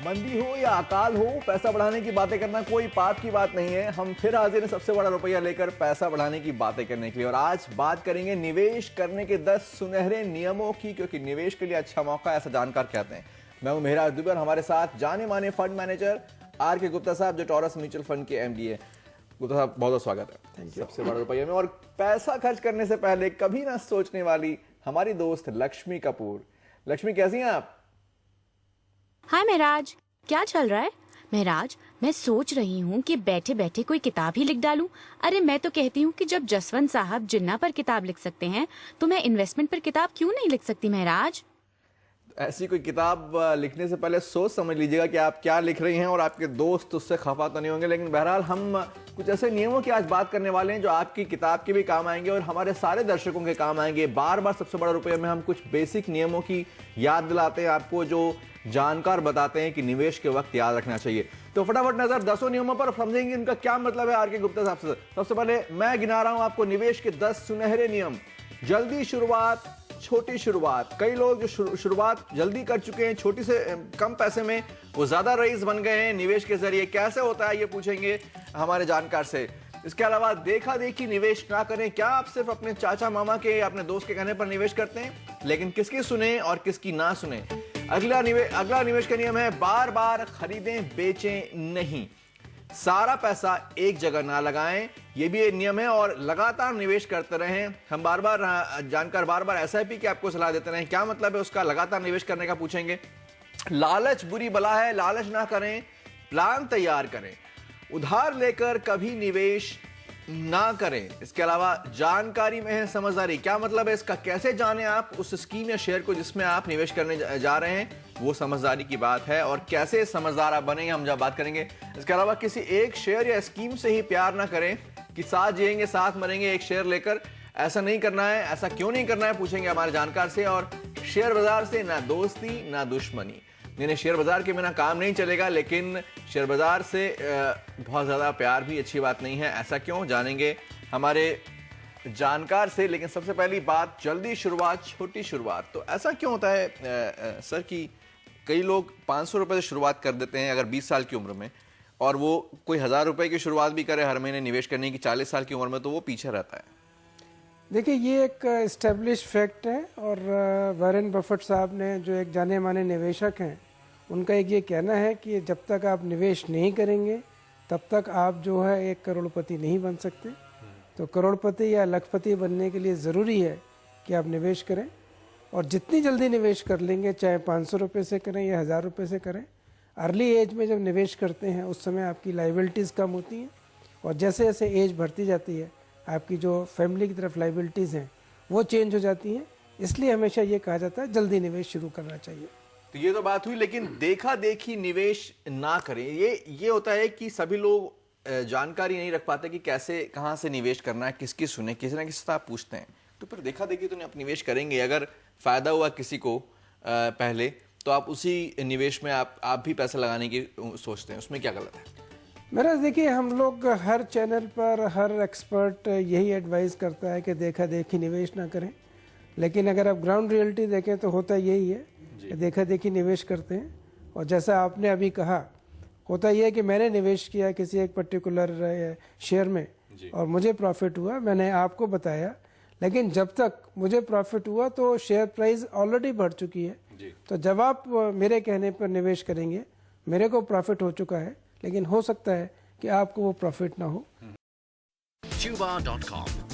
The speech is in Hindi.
मंदी हो या अकाल हो, पैसा बढ़ाने की बातें करना कोई पाप की बात नहीं है। हम फिर हाजिर हैं सबसे बड़ा रुपया लेकर पैसा बढ़ाने की बातें करने के लिए। और आज बात करेंगे निवेश करने के 10 सुनहरे नियमों की, क्योंकि निवेश के लिए अच्छा मौका ऐसा जानकार कहते हैं। मैं हूं मेहराज दुबे और हमारे साथ जाने माने फंड मैनेजर आर के गुप्ता साहब, जो टॉरस म्यूचुअल फंड के एमडी है। गुप्ता साहब, बहुत बहुत स्वागत है। Thank you. सबसे बड़ा रुपया में और पैसा खर्च करने से पहले कभी ना सोचने वाली हमारी दोस्त लक्ष्मी कपूर। लक्ष्मी, कैसी हैं आप? हाय महराज, क्या चल रहा है? महराज, मैं सोच रही हूँ कि बैठे बैठे कोई किताब ही लिख डालूं। अरे मैं तो कहती हूँ कि जब जसवंत साहब जिन्ना पर किताब लिख सकते हैं तो मैं इन्वेस्टमेंट पर किताब क्यों नहीं लिख सकती महराज? ऐसी कोई किताब लिखने से पहले सोच समझ लीजिएगा कि आप क्या लिख रही हैं और आपके दोस्त उससे खफा तो नहीं होंगे। लेकिन बहरहाल हम कुछ ऐसे नियमों की आज बात करने वाले हैं जो आपकी किताब के भी काम आएंगे और हमारे सारे दर्शकों के काम आएंगे। बार बार सबसे बड़ा रुपये में हम कुछ बेसिक नियमों की याद दिलाते हैं आपको, जो जानकार बताते हैं कि निवेश के वक्त याद रखना चाहिए। तो फटाफट नजर 10 नियमों पर, समझेंगे इनका क्या मतलब है आर के गुप्ता साहब से। सबसे पहले मैं गिना रहा हूं आपको निवेश के 10 सुनहरे नियम। जल्दी शुरुआत, छोटी शुरुआत। कई लोग जो शुरुआत जल्दी कर चुके हैं, छोटी से कम पैसे में, वो ज्यादा रईस बन गए हैं निवेश के जरिए। कैसे होता है ये पूछेंगे हमारे जानकार से। इसके अलावा देखा देखी निवेश ना करें। क्या आप सिर्फ अपने चाचा मामा के या अपने दोस्त के कहने पर निवेश करते हैं, लेकिन किसकी सुने और किसकी ना सुने? अगला निवेश का नियम है बार बार खरीदें बेचें नहीं। सारा पैसा एक जगह ना लगाएं, ये भी एक नियम है। और लगातार निवेश करते रहें। हम जानकार बार बार एसआईपी की आपको सलाह देते रहें। क्या मतलब है उसका लगातार निवेश करने का पूछेंगे। लालच बुरी बला है, लालच ना करें, प्लान तैयार करें। उधार लेकर कभी निवेश ना करें। इसके अलावा जानकारी में है समझदारी। क्या मतलब है इसका? कैसे जाने आप उस स्कीम या शेयर को जिसमें आप निवेश करने जा रहे हैं, वो समझदारी की बात है। और कैसे समझदार आप बनेंगे हम जब बात करेंगे। इसके अलावा किसी एक शेयर या स्कीम से ही प्यार ना करें कि साथ जिएंगे साथ मरेंगे एक शेयर लेकर। ऐसा नहीं करना है। ऐसा क्यों नहीं करना है पूछेंगे हमारे जानकार से। और शेयर बाजार से ना दोस्ती ना दुश्मनी। यानी शेयर बाजार के बिना काम नहीं चलेगा, लेकिन शेयर बाजार से बहुत ज्यादा प्यार भी अच्छी बात नहीं है। ऐसा क्यों, जानेंगे हमारे जानकार से। लेकिन सबसे पहली बात, जल्दी शुरुआत छोटी शुरुआत। तो ऐसा क्यों होता है सर कि कई लोग 500 रुपए से शुरुआत कर देते हैं अगर 20 साल की उम्र में, और वो कोई 1000 रुपए की शुरुआत भी करे हर महीने निवेश करने की 40 साल की उम्र में, तो वो पीछे रहता है? देखिए, ये एक एस्टेब्लिश फैक्ट है। और वॉरेन बफेट साहब ने, जो एक जाने माने निवेशक हैं, उनका एक ये कहना है कि जब तक आप निवेश नहीं करेंगे तब तक आप जो है एक करोड़पति नहीं बन सकते। तो करोड़पति या लखपति बनने के लिए ज़रूरी है कि आप निवेश करें। और जितनी जल्दी निवेश कर लेंगे, चाहे 500 रुपये से करें या 1000 रुपये से करें, अर्ली एज में जब निवेश करते हैं उस समय आपकी लाइबिलिटीज़ कम होती हैं। और जैसे जैसे एज बढ़ती जाती है, आपकी जो फैमिली की तरफ लाइबिलिटीज़ हैं वो चेंज हो जाती हैं। इसलिए हमेशा ये कहा जाता है जल्दी निवेश शुरू करना चाहिए। तो ये तो बात हुई, लेकिन देखा देखी निवेश ना करें। ये होता है कि सभी लोग जानकारी नहीं रख पाते कि कैसे कहाँ से निवेश करना है, किसकी सुने, किसी ना किसी से आप पूछते हैं। तो फिर देखा देखी तो नहीं आप निवेश करेंगे। अगर फायदा हुआ किसी को पहले, तो आप उसी निवेश में आप भी पैसा लगाने की सोचते हैं। उसमें क्या गलत है? मेरा देखिए, हम लोग हर चैनल पर हर एक्सपर्ट यही एडवाइस करता है कि देखा देखी निवेश ना करें। लेकिन अगर आप ग्राउंड रियलिटी देखें तो होता यही है कि देखा देखी निवेश करते हैं। और जैसा आपने अभी कहा, होता यह है कि मैंने निवेश किया किसी एक पर्टिकुलर शेयर में और मुझे प्रॉफिट हुआ, मैंने आपको बताया। लेकिन जब तक मुझे प्रॉफिट हुआ तो शेयर प्राइस ऑलरेडी बढ़ चुकी है। तो जब आप मेरे कहने पर निवेश करेंगे, मेरे को प्रॉफिट हो चुका है, लेकिन हो सकता है कि आपको वो प्रॉफिट ना हो। Tuba.com